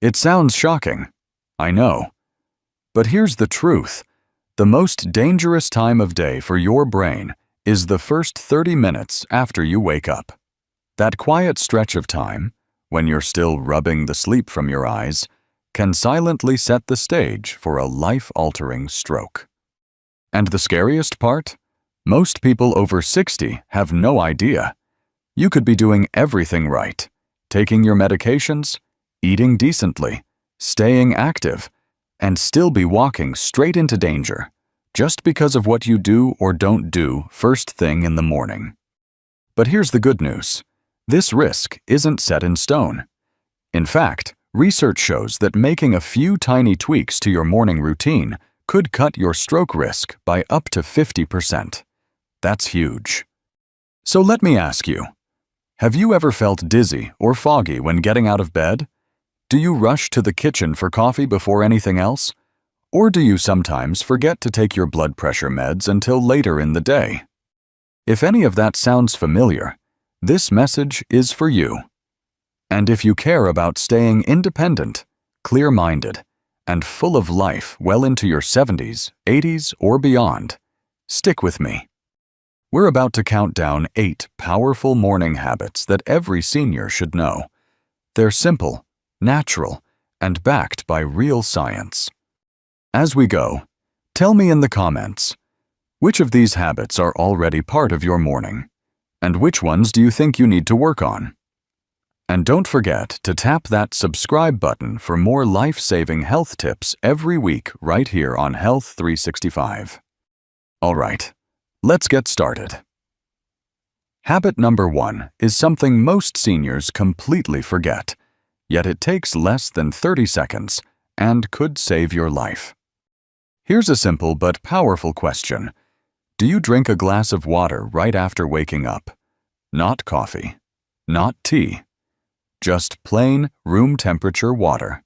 It sounds shocking, I know. But here's the truth. The most dangerous time of day for your brain is the first 30 minutes after you wake up. That quiet stretch of time, when you're still rubbing the sleep from your eyes, can silently set the stage for a life-altering stroke. And the scariest part? Most people over 60 have no idea. You could be doing everything right, taking your medications, eating decently, staying active, and still be walking straight into danger, just because of what you do or don't do first thing in the morning. But here's the good news. This risk isn't set in stone. In fact, research shows that making a few tiny tweaks to your morning routine could cut your stroke risk by up to 50%. That's huge. So let me ask you, have you ever felt dizzy or foggy when getting out of bed? Do you rush to the kitchen for coffee before anything else? Or do you sometimes forget to take your blood pressure meds until later in the day? If any of that sounds familiar, this message is for you. And if you care about staying independent, clear-minded, and full of life well into your 70s, 80s, or beyond, stick with me. We're about to count down 8 powerful morning habits that every senior should know. They're simple, natural, and backed by real science. As we go, tell me in the comments, which of these habits are already part of your morning? And which ones do you think you need to work on? And don't forget to tap that subscribe button for more life-saving health tips every week right here on Health 365. All right, let's get started. Habit number 1 is something most seniors completely forget, yet it takes less than 30 seconds and could save your life. Here's a simple but powerful question. Do you drink a glass of water right after waking up? Not coffee, not tea, just plain room temperature water.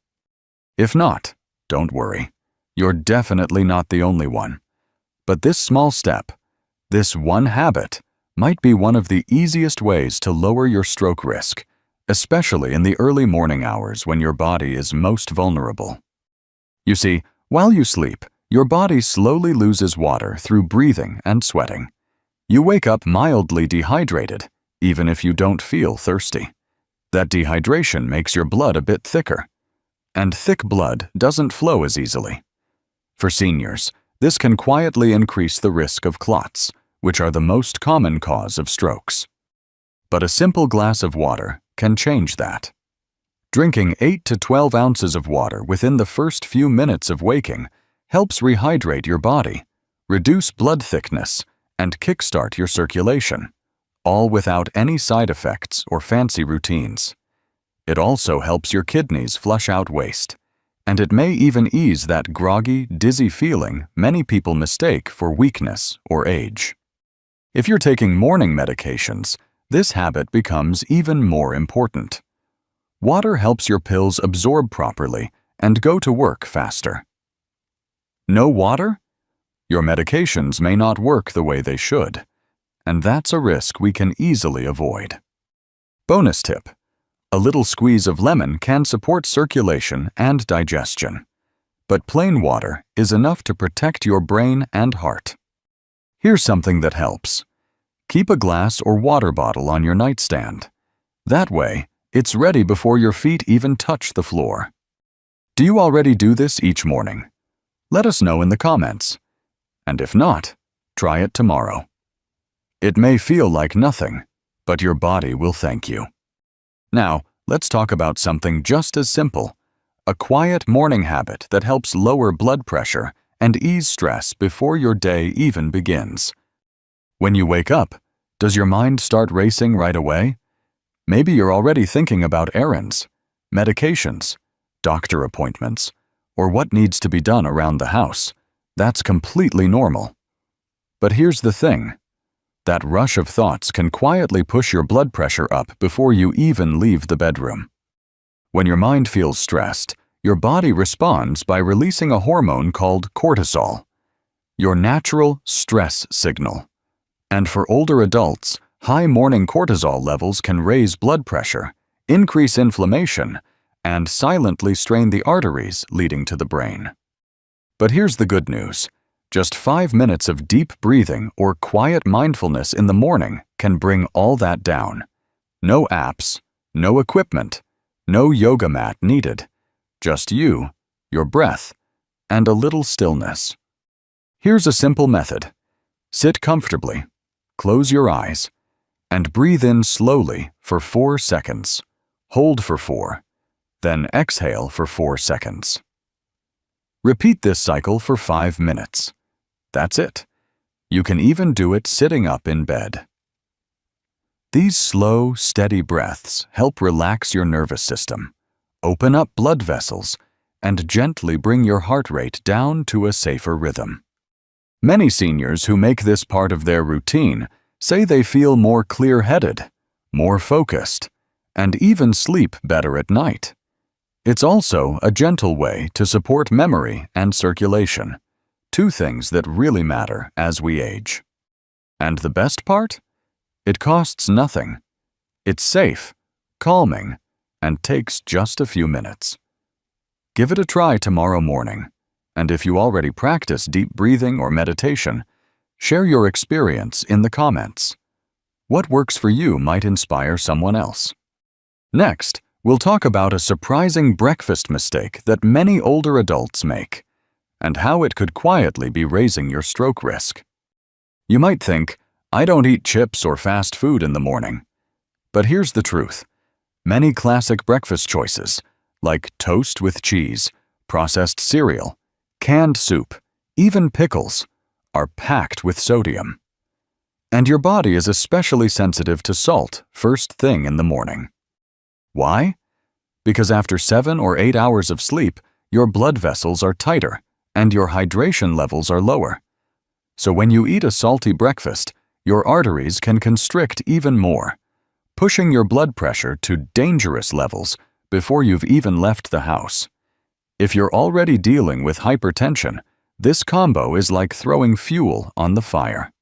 If not, don't worry. You're definitely not the only one. But this small step, this one habit, might be one of the easiest ways to lower your stroke risk, especially in the early morning hours when your body is most vulnerable. You see, while you sleep, your body slowly loses water through breathing and sweating. You wake up mildly dehydrated, even if you don't feel thirsty. That dehydration makes your blood a bit thicker, and thick blood doesn't flow as easily. For seniors, this can quietly increase the risk of clots, which are the most common cause of strokes. But a simple glass of water can change that. Drinking 8 to 12 ounces of water within the first few minutes of waking helps rehydrate your body, reduce blood thickness, and kickstart your circulation, all without any side effects or fancy routines. It also helps your kidneys flush out waste, and it may even ease that groggy, dizzy feeling many people mistake for weakness or age. If you're taking morning medications, this habit becomes even more important. Water helps your pills absorb properly and go to work faster. No water? Your medications may not work the way they should, and that's a risk we can easily avoid. Bonus tip: a little squeeze of lemon can support circulation and digestion, but plain water is enough to protect your brain and heart. Here's something that helps. Keep a glass or water bottle on your nightstand. That way, it's ready before your feet even touch the floor. Do you already do this each morning? Let us know in the comments. And if not, try it tomorrow. It may feel like nothing, but your body will thank you. Now, let's talk about something just as simple, a quiet morning habit that helps lower blood pressure and ease stress before your day even begins. When you wake up, does your mind start racing right away? Maybe you're already thinking about errands, medications, doctor appointments, or what needs to be done around the house. That's completely normal. But here's the thing. That rush of thoughts can quietly push your blood pressure up before you even leave the bedroom. When your mind feels stressed, your body responds by releasing a hormone called cortisol, your natural stress signal. And for older adults, high morning cortisol levels can raise blood pressure, increase inflammation, and silently strain the arteries leading to the brain. But here's the good news. Just 5 minutes of deep breathing or quiet mindfulness in the morning can bring all that down. No apps, no equipment, no yoga mat needed. Just you, your breath, and a little stillness. Here's a simple method. Sit comfortably, close your eyes, and breathe in slowly for 4 seconds. Hold for 4, then exhale for 4 seconds. Repeat this cycle for 5 minutes. That's it. You can even do it sitting up in bed. These slow, steady breaths help relax your nervous system, open up blood vessels, and gently bring your heart rate down to a safer rhythm. Many seniors who make this part of their routine say they feel more clear-headed, more focused, and even sleep better at night. It's also a gentle way to support memory and circulation, 2 things that really matter as we age. And the best part? It costs nothing. It's safe, calming, and takes just a few minutes. Give it a try tomorrow morning, and if you already practice deep breathing or meditation, share your experience in the comments. What works for you might inspire someone else. Next, we'll talk about a surprising breakfast mistake that many older adults make, and how it could quietly be raising your stroke risk. You might think, I don't eat chips or fast food in the morning. But here's the truth. Many classic breakfast choices, like toast with cheese, processed cereal, canned soup, even pickles, are packed with sodium. And your body is especially sensitive to salt first thing in the morning. Why? Because after 7 or 8 hours of sleep, your blood vessels are tighter and your hydration levels are lower. So when you eat a salty breakfast, your arteries can constrict even more, pushing your blood pressure to dangerous levels before you've even left the house. If you're already dealing with hypertension, this combo is like throwing fuel on the fire.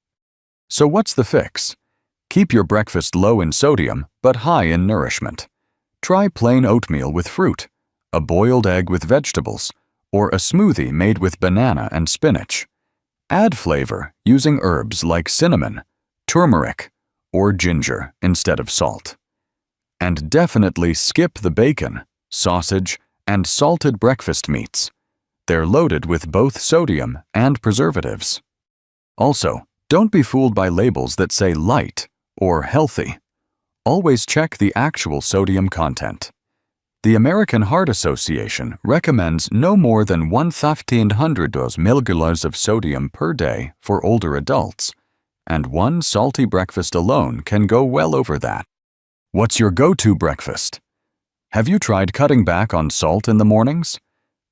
So what's the fix? Keep your breakfast low in sodium but high in nourishment. Try plain oatmeal with fruit, a boiled egg with vegetables, or a smoothie made with banana and spinach. Add flavor using herbs like cinnamon, turmeric, or ginger instead of salt. And definitely skip the bacon, sausage, and salted breakfast meats. They're loaded with both sodium and preservatives. Also, don't be fooled by labels that say light or healthy. Always check the actual sodium content. The American Heart Association recommends no more than 1,500 milliliters of sodium per day for older adults, and one salty breakfast alone can go well over that. What's your go-to breakfast? Have you tried cutting back on salt in the mornings?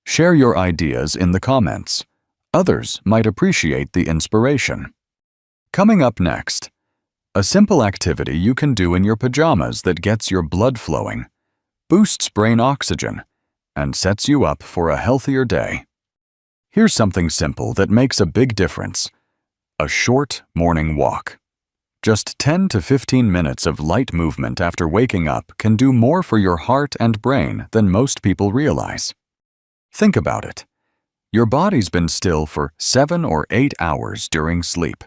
Share your ideas in the comments. Others might appreciate the inspiration. Coming up next, a simple activity you can do in your pajamas that gets your blood flowing, boosts brain oxygen, and sets you up for a healthier day. Here's something simple that makes a big difference. A short morning walk. Just 10 to 15 minutes of light movement after waking up can do more for your heart and brain than most people realize. Think about it. Your body's been still for 7 or 8 hours during sleep.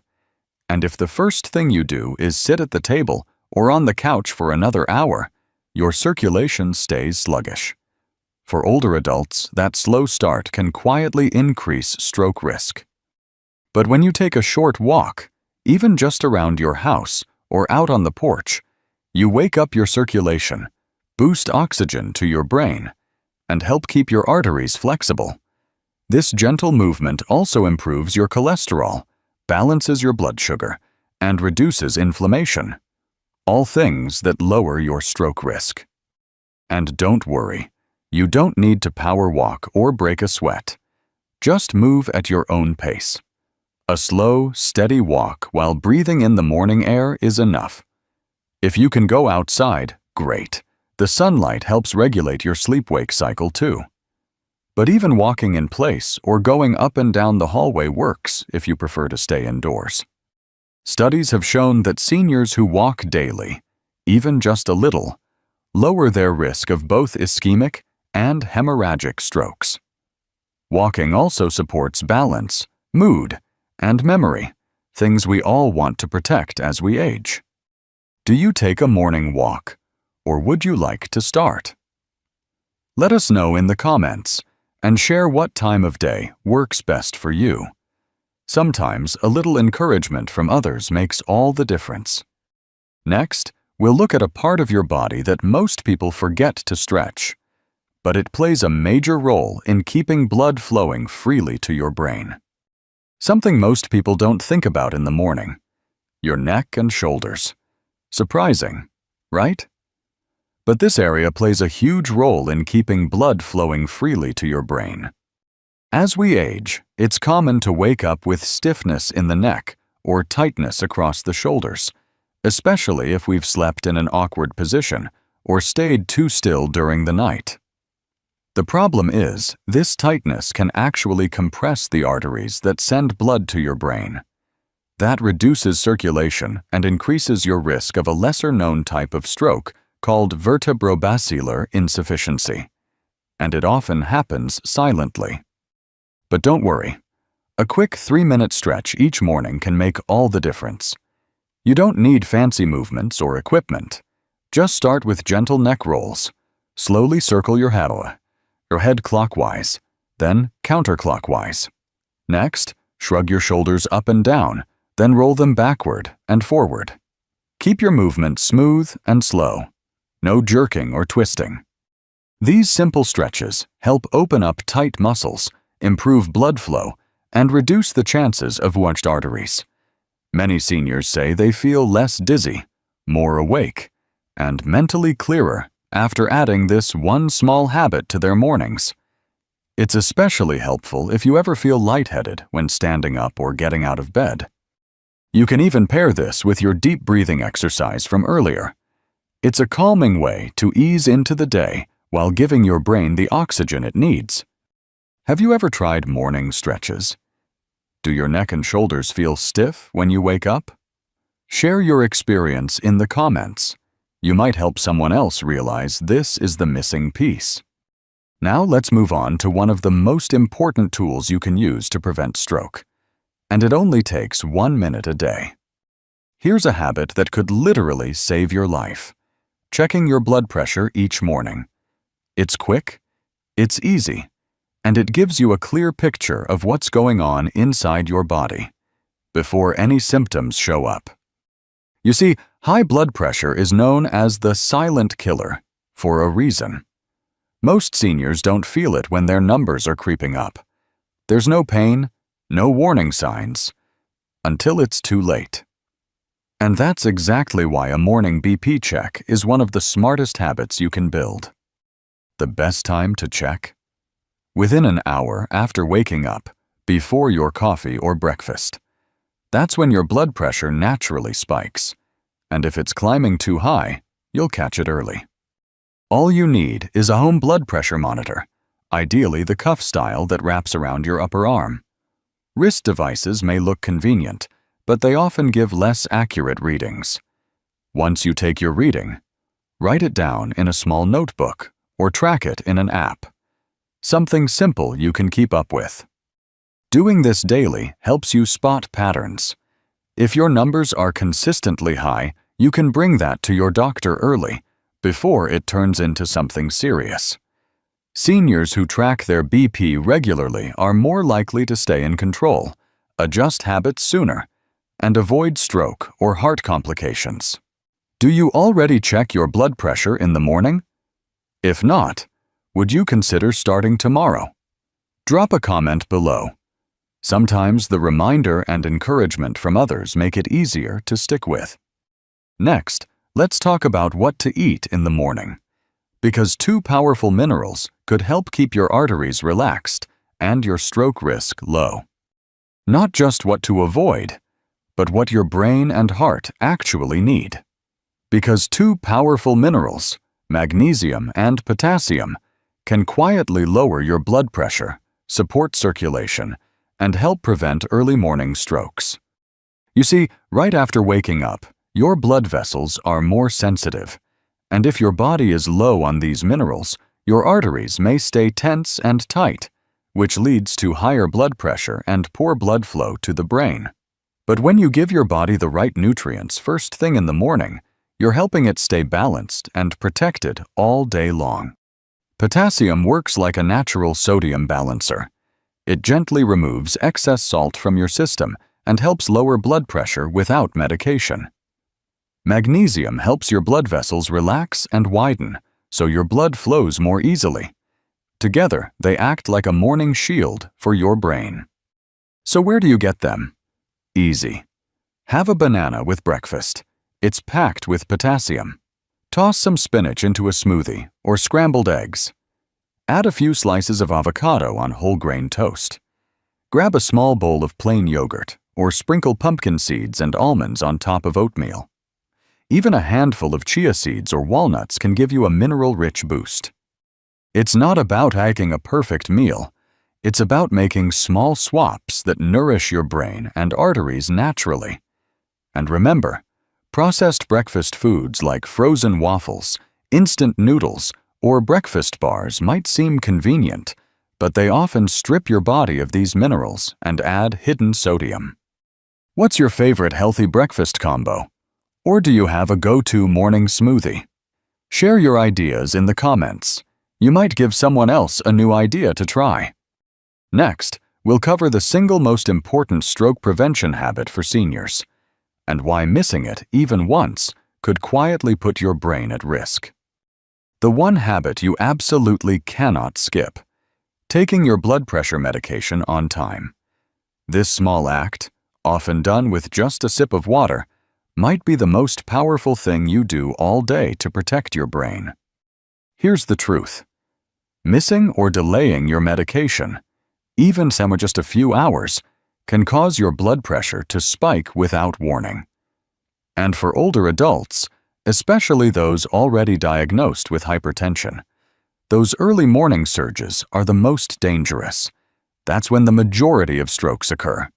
And if the first thing you do is sit at the table or on the couch for another hour, your circulation stays sluggish. For older adults, that slow start can quietly increase stroke risk. But when you take a short walk, even just around your house or out on the porch, you wake up your circulation, boost oxygen to your brain, and help keep your arteries flexible. This gentle movement also improves your cholesterol, balances your blood sugar, and reduces inflammation. All things that lower your stroke risk. And don't worry, you don't need to power walk or break a sweat. Just move at your own pace. A slow, steady walk while breathing in the morning air is enough. If you can go outside, great. The sunlight helps regulate your sleep-wake cycle too. But even walking in place or going up and down the hallway works if you prefer to stay indoors. Studies have shown that seniors who walk daily, even just a little, lower their risk of both ischemic and hemorrhagic strokes. Walking also supports balance, mood, and memory, things we all want to protect as we age. Do you take a morning walk, or would you like to start? Let us know in the comments and share what time of day works best for you. Sometimes a little encouragement from others makes all the difference. Next, we'll look at a part of your body that most people forget to stretch, but it plays a major role in keeping blood flowing freely to your brain. Something most people don't think about in the morning: your neck and shoulders. Surprising, right? But this area plays a huge role in keeping blood flowing freely to your brain. As we age, it's common to wake up with stiffness in the neck or tightness across the shoulders, especially if we've slept in an awkward position or stayed too still during the night. The problem is, this tightness can actually compress the arteries that send blood to your brain. That reduces circulation and increases your risk of a lesser-known type of stroke called vertebrobasilar insufficiency, and it often happens silently. But don't worry, a quick 3-minute stretch each morning can make all the difference. You don't need fancy movements or equipment. Just start with gentle neck rolls. Slowly circle your head clockwise, then counterclockwise. Next, shrug your shoulders up and down, then roll them backward and forward. Keep your movement smooth and slow. No jerking or twisting. These simple stretches help open up tight muscles, improve blood flow, and reduce the chances of wedged arteries. Many seniors say they feel less dizzy, more awake, and mentally clearer after adding this one small habit to their mornings. It's especially helpful if you ever feel lightheaded when standing up or getting out of bed. You can even pair this with your deep breathing exercise from earlier. It's a calming way to ease into the day while giving your brain the oxygen it needs. Have you ever tried morning stretches? Do your neck and shoulders feel stiff when you wake up? Share your experience in the comments. You might help someone else realize this is the missing piece. Now let's move on to one of the most important tools you can use to prevent stroke. And it only takes 1 minute a day. Here's a habit that could literally save your life: checking your blood pressure each morning. It's quick, it's easy, and it gives you a clear picture of what's going on inside your body before any symptoms show up. You see, high blood pressure is known as the silent killer for a reason. Most seniors don't feel it when their numbers are creeping up. There's no pain, no warning signs, until it's too late. And that's exactly why a morning BP check is one of the smartest habits you can build. The best time to check? Within an hour after waking up, before your coffee or breakfast. That's when your blood pressure naturally spikes, and if it's climbing too high, you'll catch it early. All you need is a home blood pressure monitor, ideally the cuff style that wraps around your upper arm. Wrist devices may look convenient, but they often give less accurate readings. Once you take your reading, write it down in a small notebook or track it in an app. Something simple you can keep up with. Doing this daily helps you spot patterns. If your numbers are consistently high, you can bring that to your doctor early, before it turns into something serious. Seniors who track their BP regularly are more likely to stay in control, adjust habits sooner, and avoid stroke or heart complications. Do you already check your blood pressure in the morning? If not, would you consider starting tomorrow? Drop a comment below. Sometimes the reminder and encouragement from others make it easier to stick with. Next, let's talk about what to eat in the morning, because 2 powerful minerals could help keep your arteries relaxed and your stroke risk low. Not just what to avoid, but what your brain and heart actually need. Because 2 powerful minerals, magnesium and potassium, can quietly lower your blood pressure, support circulation, and help prevent early morning strokes. You see, right after waking up, your blood vessels are more sensitive, and if your body is low on these minerals, your arteries may stay tense and tight, which leads to higher blood pressure and poor blood flow to the brain. But when you give your body the right nutrients first thing in the morning, you're helping it stay balanced and protected all day long. Potassium works like a natural sodium balancer. It gently removes excess salt from your system and helps lower blood pressure without medication. Magnesium helps your blood vessels relax and widen, so your blood flows more easily. Together, they act like a morning shield for your brain. So where do you get them? Easy. Have a banana with breakfast. It's packed with potassium. Toss some spinach into a smoothie or scrambled eggs. Add a few slices of avocado on whole grain toast. Grab a small bowl of plain yogurt or sprinkle pumpkin seeds and almonds on top of oatmeal. Even a handful of chia seeds or walnuts can give you a mineral-rich boost. It's not about making a perfect meal. It's about making small swaps that nourish your brain and arteries naturally. And remember, processed breakfast foods like frozen waffles, instant noodles, or breakfast bars might seem convenient, but they often strip your body of these minerals and add hidden sodium. What's your favorite healthy breakfast combo? Or do you have a go-to morning smoothie? Share your ideas in the comments. You might give someone else a new idea to try. Next, we'll cover the single most important stroke prevention habit for seniors, and why missing it even once could quietly put your brain at risk. The one habit you absolutely cannot skip: taking your blood pressure medication on time. This small act, often done with just a sip of water, might be the most powerful thing you do all day to protect your brain. Here's the truth. Missing or delaying your medication, even just a few hours, can cause your blood pressure to spike without warning. And for older adults, especially those already diagnosed with hypertension, those early morning surges are the most dangerous. That's when the majority of strokes occur.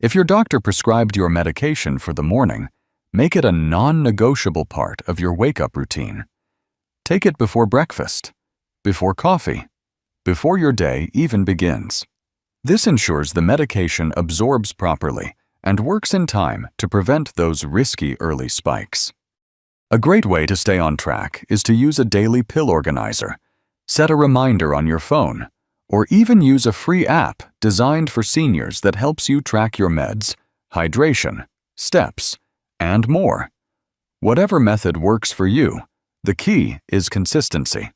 If your doctor prescribed your medication for the morning, make it a non-negotiable part of your wake-up routine. Take it before breakfast, before coffee, before your day even begins. This ensures the medication absorbs properly and works in time to prevent those risky early spikes. A great way to stay on track is to use a daily pill organizer, set a reminder on your phone, or even use a free app designed for seniors that helps you track your meds, hydration, steps, and more. Whatever method works for you, the key is consistency.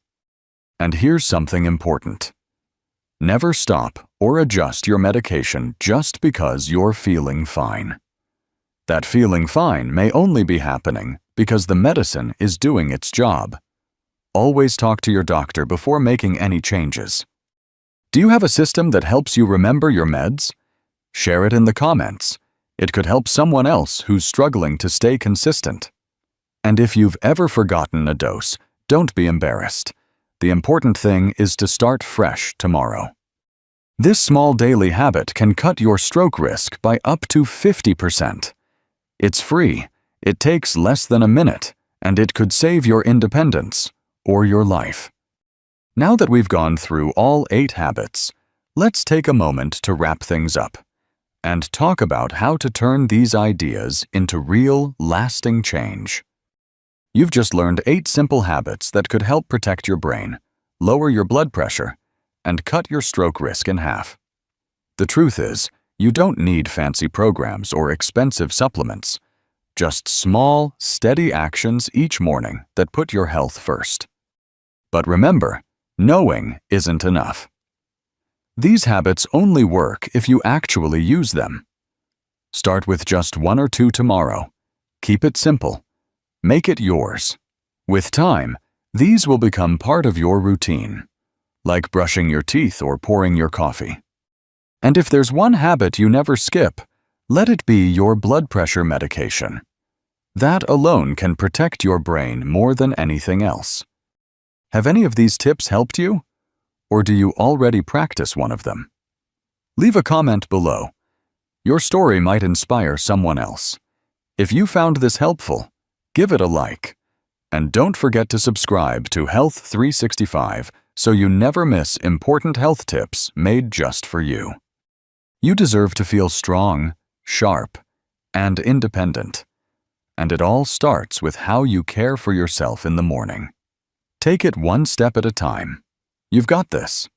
And here's something important. Never stop or adjust your medication just because you're feeling fine. That feeling fine may only be happening because the medicine is doing its job. Always talk to your doctor before making any changes. Do you have a system that helps you remember your meds? Share it in the comments. It could help someone else who's struggling to stay consistent. And if you've ever forgotten a dose, don't be embarrassed. The important thing is to start fresh tomorrow. This small daily habit can cut your stroke risk by up to 50%. It's free, it takes less than a minute, and it could save your independence or your life. Now that we've gone through all 8 habits, let's take a moment to wrap things up and talk about how to turn these ideas into real, lasting change. You've just learned 8 simple habits that could help protect your brain, lower your blood pressure, and cut your stroke risk in half. The truth is, you don't need fancy programs or expensive supplements, just small, steady actions each morning that put your health first. But remember, knowing isn't enough. These habits only work if you actually use them. Start with just 1 or 2 tomorrow. Keep it simple. Make it yours. With time, these will become part of your routine, like brushing your teeth or pouring your coffee. And if there's one habit you never skip, let it be your blood pressure medication. That alone can protect your brain more than anything else. Have any of these tips helped you? Or do you already practice one of them? Leave a comment below. Your story might inspire someone else. If you found this helpful, give it a like. And don't forget to subscribe to Health 365 so you never miss important health tips made just for you. You deserve to feel strong, sharp, and independent. And it all starts with how you care for yourself in the morning. Take it one step at a time. You've got this.